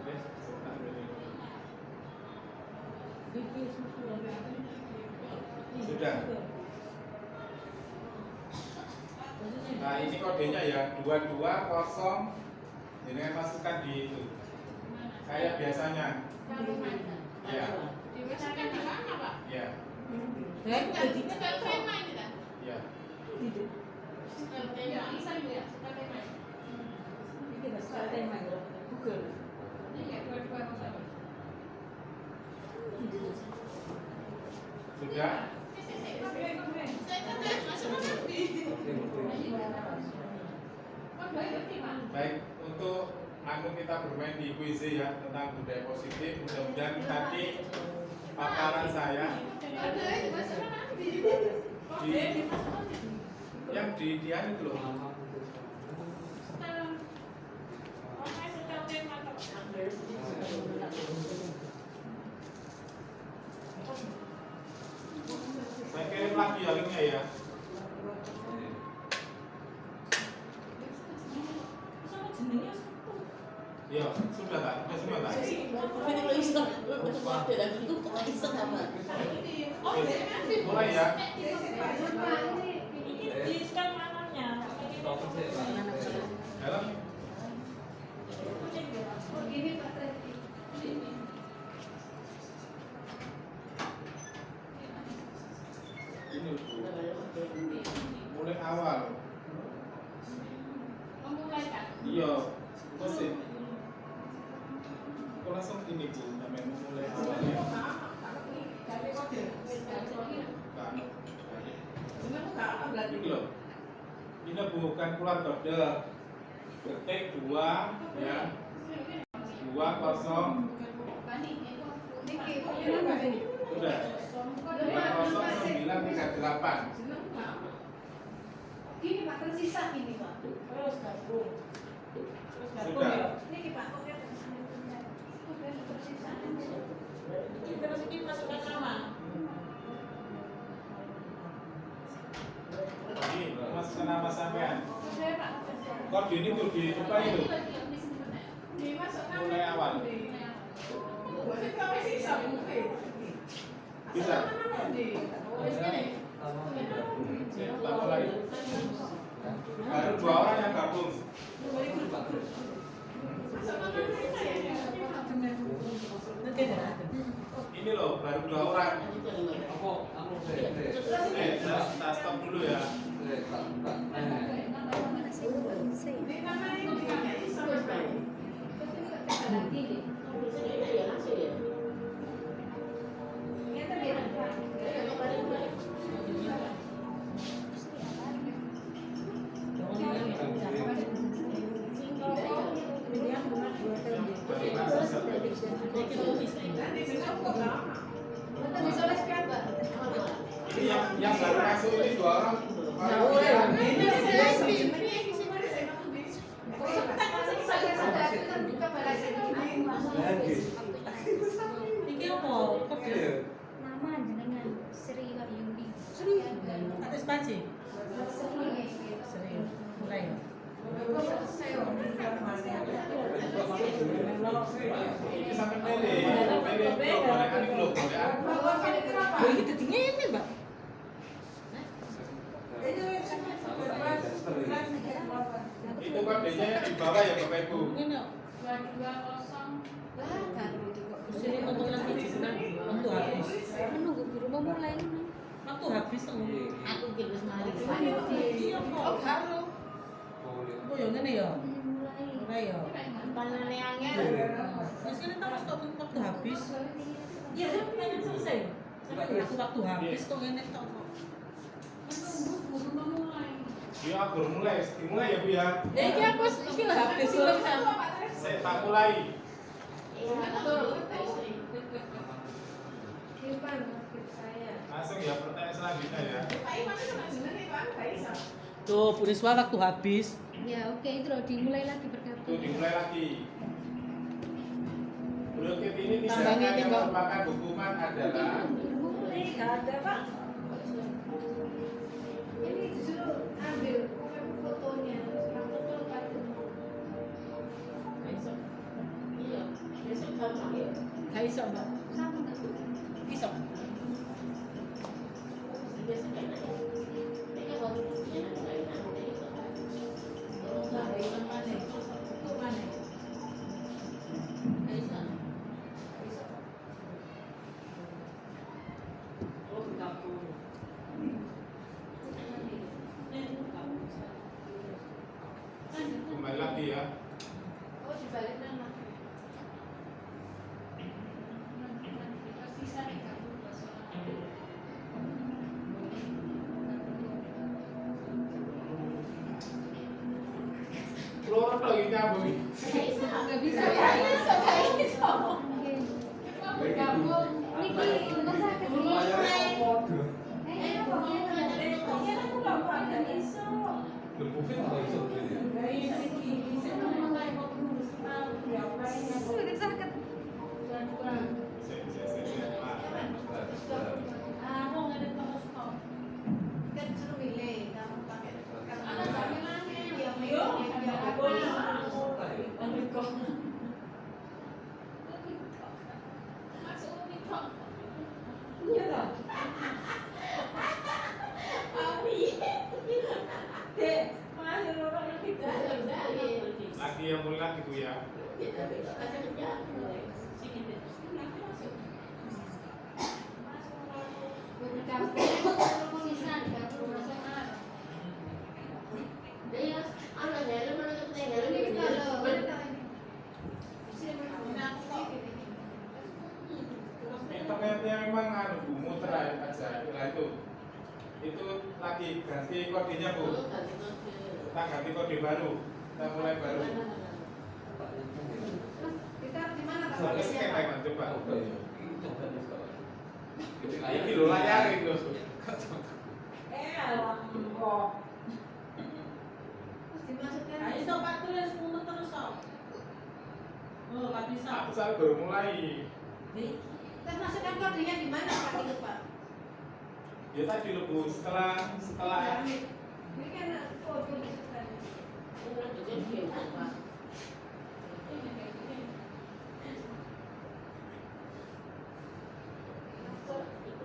Oke, sebentar dulu. Sudah. Nah, ini kodenya ya 220. Ini masukkan di itu. Kayak biasanya. Ya. Dimasukkan di mana, Pak? Ya. Sudah tema ini kan? Ya. Sudah tema, bisa ya? Sudah tema. Ini ya dua-dua sama. Sudah. Baik, untuk kita bermain di kuis ya tentang budaya positif. Mudah-mudahan tadi paparan saya yang di Dian itu loh. Saya kirim lagi ya linknya ya. Iya, sudah tak? Sudah semua tak? Mulai ya. Dalam. Ini mulai awal. Memulai kan? Iya, masih. Kok langsung ini Bu, namanya mulai awalnya. Ini loh. Ini bukan keluar kode. Ketik 2 ya. 20. Sudah. 200938. Ini Pak tersisa ini Pak. Sudah. Ini Pak kok tersisa. Kita masukin masukkan nama. Ini masukkan nama sampean. Sudah Pak. Kode ini tuh dibuka itu. Dimasukkan. Mulai awal. Mungkin kau sisa mungkin. Bisa. Kita mulai. Baru 2 orang yang gabung. Ini loh, baru 2 orang. Kita stop dulu ya. Ini namanya ini sama sekali. Ini tadi Ini yang baru masuk ini 2 orang. Iki apa? Kode. Nama jenengan Sri Wahyudi. Atau spasi? Sri. Mulai. Ini sampai pilih. Pilih gorengan ini loh, gorengan. Oh, iki dingin, Mbak. Itu kodenya yang di bawah ya Bapak Ibu. Ini 220. sini untuk lagi senang. Waktu habis. Menunggu guru memulai ini. Waktu habis tuh. Aku kira semari. Iya kok. Oh, karo. Oh, yang ini ya. Mulai. Mulai ya. Panane angel. Terus ini tahu waktu habis. Iya, kan selesai. Sampai aku waktu habis kok ini tok. Menunggu guru memulai. Iya, baru mulai. Dimulai ya Bu ya. Ya iki aku iki lah habis belum bisa. Saya tak mulai. Langsung ya pertanyaan selanjutnya ya. Tuh, Bu Riswa waktu habis. Ya oke itu loh dimulai lagi Itu bergabung. dimulai lagi. Blokir ini Tambahnya tindakan yang tembok. merupakan hukuman adalah Ini nggak ada Pak. Ini justru ambil fotonya, foto kartu. Gak iso, Mbak. Iso. Kembali lagi ya. Oh, dibalik nama. Sisa 32 soal. Keluar lagi nyambung. Nggak bisa ya? Nggak bisa. Bergabung. Niki, enggak sakit nih. Sudah sakit. Kan suruh milih, kamu pakai Ada jamilannya. yang Yo, yang aku apa? Masuk Omikron. Iya toh? Dek, masih orang lagi Lagi yang mulai gitu ya. Bercampur sisa 32 soal. Ini kita loh. Internetnya memang anu Bu, muter aja. Nah itu lagi ganti kodenya Bu. Kita ganti kode baru. Kita mulai baru. Kita di mana Pak? Sampai skema kan coba. Ini lo layarin loh. alam kok. Terus dimasukkan. Nah, iso Pak terus mumet terus kok. Oh, Pak bisa. Aku saya baru mulai. Terus masukkan kodenya di mana Pak itu Pak? Ya tadi lo Bu, setelah Ini kan kode masukkan.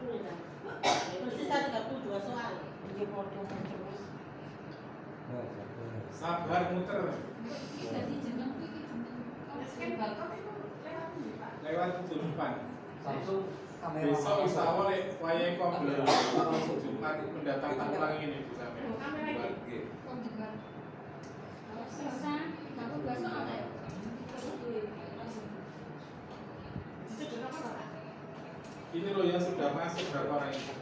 Terus sisa 32 soal. Dia foto terus. sabar muter Jadi jeneng iki jeneng. Kan barcode itu lewat ndi, Pak? lewat tujuan. Samsung kamera Besok insya Allah wayang komputer Jumat mendatangkan ulang ini Bu sampai. Oh, kamera ini. Oh, juga. Sisa 32 soal ya? Ini loh yang sudah masuk berapa orang itu?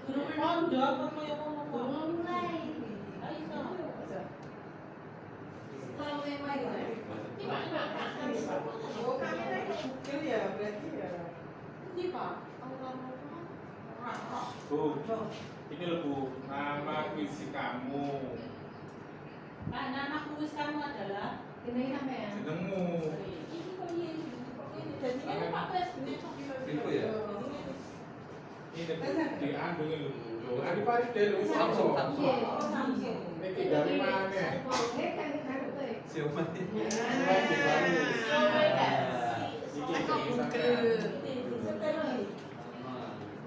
Guru pondok apa yang ngomong kok? Ayo. Kalau memang itu. Oh, kamera itu kecil ya, berarti ya. Ini Pak. Bu, ini loh Bu, nama puisi kamu, Pak, nama kuis kamu adalah Ini sampean. jenengmu. ini kok ini. Jadi ini Pak Pres ini kok Itu ya? Ini Bu, diandung ini loh Bu. Loh, Adi Farid deh loh, Samsung, Samsung. Samsung. Oh, Samsung. Ini dari mana? Ini kan kartu. Siapa nih? Lagi baru. Ini sampai.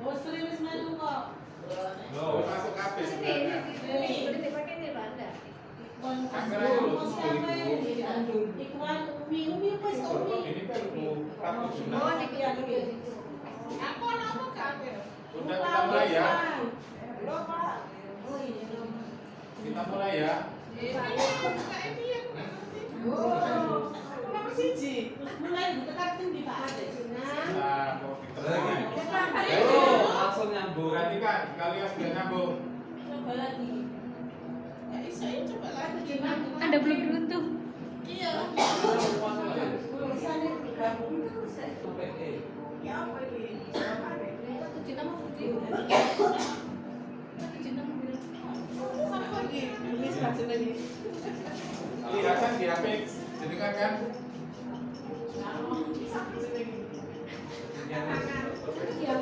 Oh, serius melu kok. Loh, masuk kafe sebenarnya. Ini dipakai ini loh Anda. Kamera itu loh, Siapa Bu. ini? Ikuan Umi pas Kalau Umi. ini kan Bu, Ratu Oh, Junah. di situ. Aku nama kafe. Udah kita mulai ya. Belum, Pak. Oh iya. Kita mulai ya. Oh, aku nomor siji. Terus mulai ditekan di Pak Ades. Nah, mau diterangkan. Ayo, langsung nyambung. Perhatikan, kalian sudah nyambung. Coba lagi. Anda belum beruntung. Tulisannya digabung terus ya. Sampai E. Ya apa ini? Apa ini? Tujuh nama putih. Tujuh nama bilang. Apa ini? Tulis bahasa lagi. Kelihatan di HP jenengan kan? Sampai sini. Yang Itu dia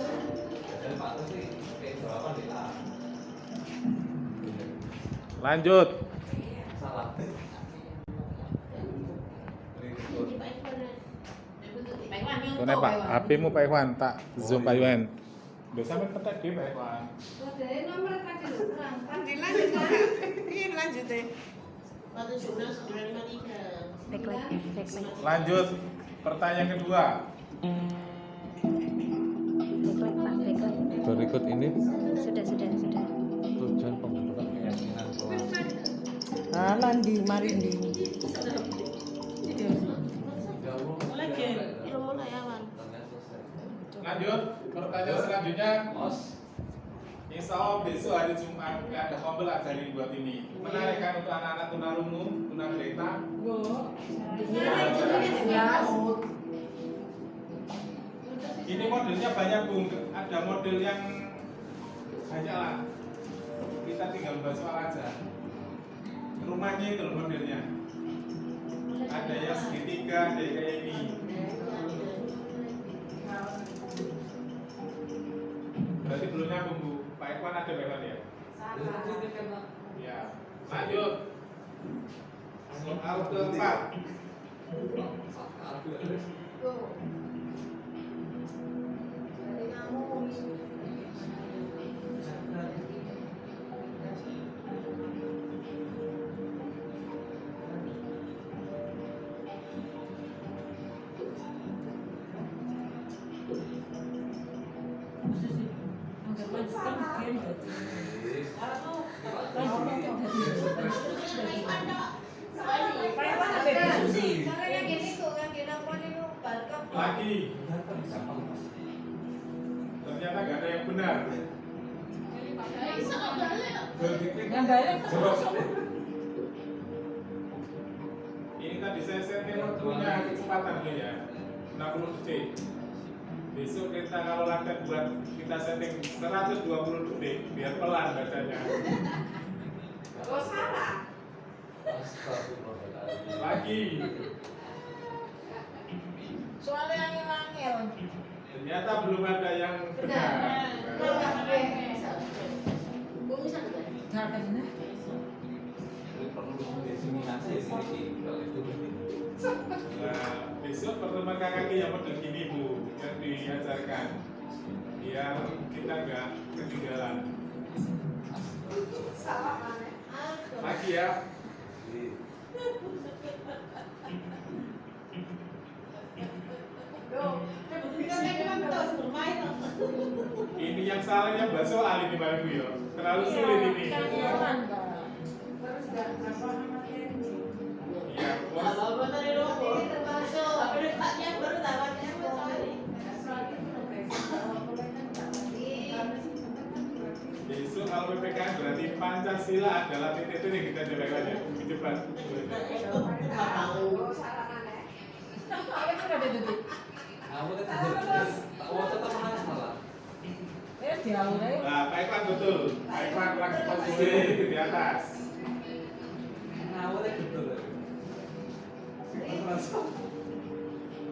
Lanjut. Salah. Berikut. Kene Pak, HP-mu Pak Iwan, tak zoom Pak Iwan. Lho sampe petek dhewe Pak Iwan. Nomor tadi lho kurang. Dilanjut kok. Ini lanjut deh. Backlight. Lanjut. Pertanyaan kedua. Backlight Pak, backlight. Berikut ini Sudah. tujuan pembentukan keyakinan kelas. Landi Marindi. Lagi. Lanjut. Pertanyaan selanjutnya. Mas, Insya Allah besok hari Jumat ada pembelajaran buat ini. Menarik kan untuk anak-anak tunarungu, tunagreta? Ini modelnya banyak Bung, ada model yang banyak lah. Kita tinggal bahas soal aja. Rumahnya itu loh modelnya. Ada yang segitiga, ada yang kayak ini. Berarti belum nyambung Bu. Pak Iwan ada Pak Iwan ya? Ya. Lanjut. Soal keempat. Lagi. Ternyata nggak ada yang benar. Yang balik Jawab. Ini tadi saya setting punya kecepatan nih ya, 60 detik. Besok kita kalau latihan buat kita setting 120 detik biar pelan bacanya. Oh salah. Astagfirullahaladzim. Lagi. soalnya angel-angel. Ternyata belum ada yang benar. Jangan nah. Ini perlu diseminasi ini kalau itu. Nah, besok pertemuan kakak yang model gini Bu, yang diajarkan biar kita nggak ketinggalan. Salah mana? Lagi ya. Ini yang salahnya Mbak Soal ini Mbak Ibu ya. Terlalu sulit ini. Terus nggak apa materi. Iya, bos. Besok kalau PPKN berarti Pancasila adalah titik yang kita coba aja. Cepat. Oh salah mana? Kamu tetap tetap menang salah. Jauh deh. Nah, Pak Ivan betul. Pak Ivan lagi posisi di atas. Kamu tetap betul.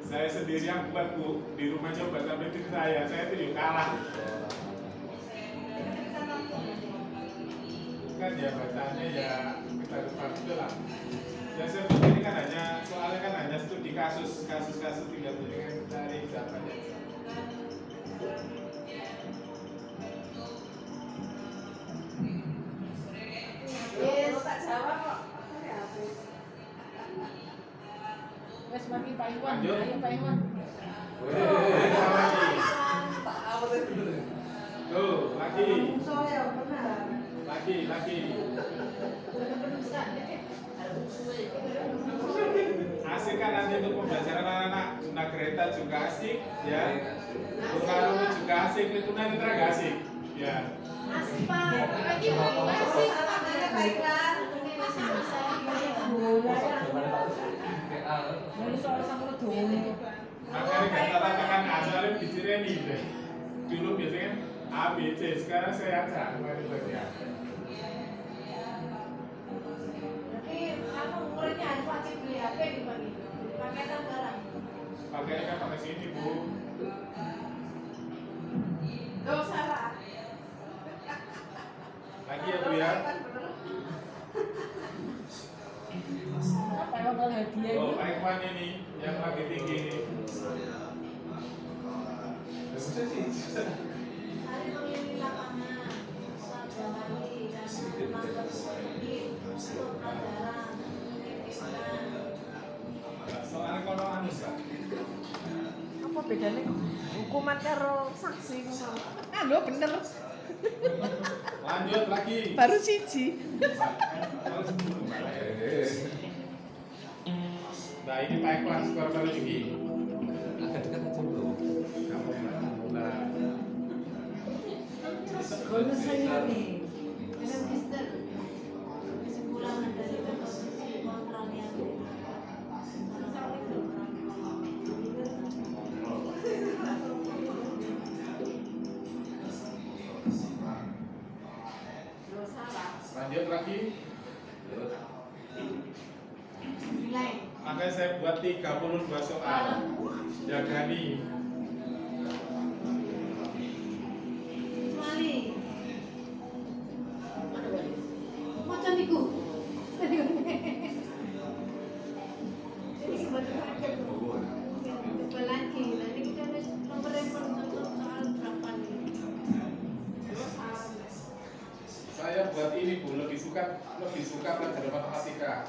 Saya sendiri yang buat Bu di rumah coba sampai tim saya itu yuk kalah. Kan ya bacanya ya kita lupa betul lah. Ya saya pikir ini kan hanya soalnya kan hanya studi kasus tinggal dengan cari jawabannya. Yes, tak jawab kok. Wes mati Pak Iwan. Lanjut. Ayo Pak Iwan. Lagi. Kamu tetap betul. Tuh, lagi. Saya benar. Lagi. Asik kan nanti untuk pembelajaran anak-anak tunagreta juga asik ya. Tunarungu juga asik, tunanetra gak asik ya. Asik Pak. Lagi mau asik. Salah mana Pak Iwan? Lalu soal sama dulu. Makanya kata katakan asalnya dicireni deh. Dulu biasanya A, B, C, sekarang saya acak kemarin bagian. Berarti kamu muridnya harus wajib beli HP di pagi. Paketan barang. Pakainya kan pakai sini Bu. Gak salah. Lagi ya Bu ya. kapan ini yang lagi tinggi ini? Hari mengelilingi lapangan, sholat 2 kali, dan malam sedikit untuk pelajaran, pendidikan. Soalnya kalau anu Mbak. Apa bedanya hukuman karo saksi ngono? Aduh bener. Lanjut lagi. Baru siji. Nah ini Pak Ikhwan skor kali ini. Agak dekat aja bro. Nah, Bonus saya nih, film Mister, kesimpulan dari komposisi kontrolnya. lanjut lagi. Nilai. Makanya saya buat 32 soal. Jagani. Mali. Macam niku. Ini kebetulan coba lagi. Nanti kita harus nomor handphone untuk soal berapa nih? Saya buat ini Bu, lebih suka pelajaran matematika.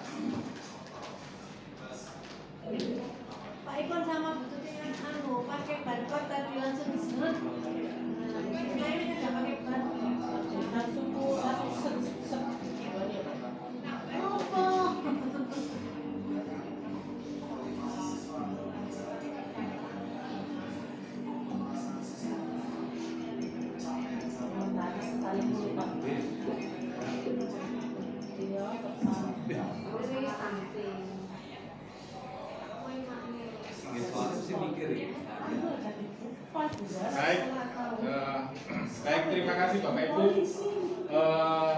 Pak Ikhwan sama Bu Tuti yang anu pakai barcode tadi langsung diseret. Nah, ini kan nggak pakai barcode. Langsung set. Apa? Ini samping. Ingin soal sih mikir ya. Baik, baik terima kasih Bapak Ibu. Oh,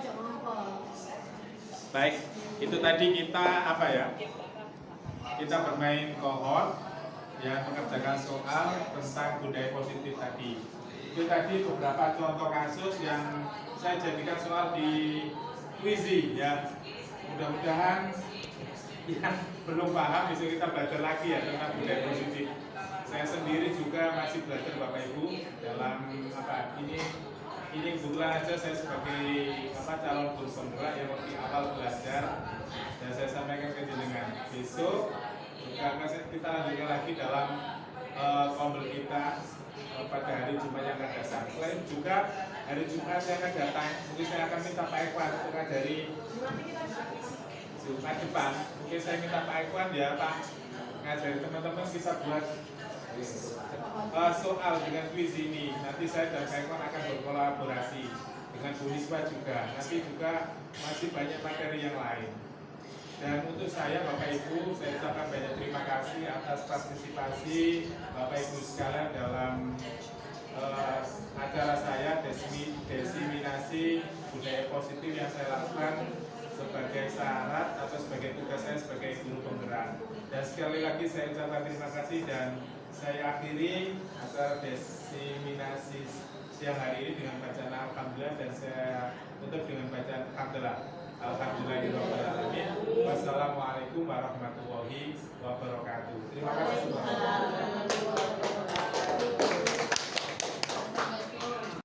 jangan apa. Baik, itu tadi kita apa ya? Kita bermain kohort yang mengerjakan soal tentang budaya positif tadi. Itu tadi beberapa contoh kasus yang saya jadikan soal di Quizy ya. Mudah-mudahan yang belum paham bisa kita belajar lagi ya tentang budaya positif. Saya sendiri juga masih belajar Bapak Ibu dalam apa ini kebetulan aja saya sebagai calon guru penggerak yang lebih awal belajar dan saya sampaikan ke jenengan. Besok juga kita lanjutkan lagi dalam kombel kita pada hari Jumat yang akan datang. Selain juga hari Jumat yang akan datang, mungkin saya akan minta Pak Ikhwan untuk ngajari Jumat depan. Mungkin saya minta Pak Ikhwan ya Pak ngajari teman-teman kita buat soal dengan kuis ini. Nanti saya dan Pak Ikhwan akan berkolaborasi dengan Bu Nisbah juga. Nanti juga masih banyak materi yang lain. Dan untuk saya Bapak Ibu, saya ucapkan banyak terima kasih atas partisipasi Bapak Ibu sekalian dalam acara saya desiminasi budaya positif yang saya lakukan sebagai syarat atau sebagai tugas saya sebagai guru penggerak. Dan sekali lagi saya ucapkan terima kasih dan saya akhiri acara desiminasi siang hari ini dengan bacaan Alhamdulillah dan saya tutup dengan bacaan Alhamdulillah. Alhamdulillahirrahmanirrahim. Wassalamualaikum warahmatullahi wabarakatuh. Terima kasih.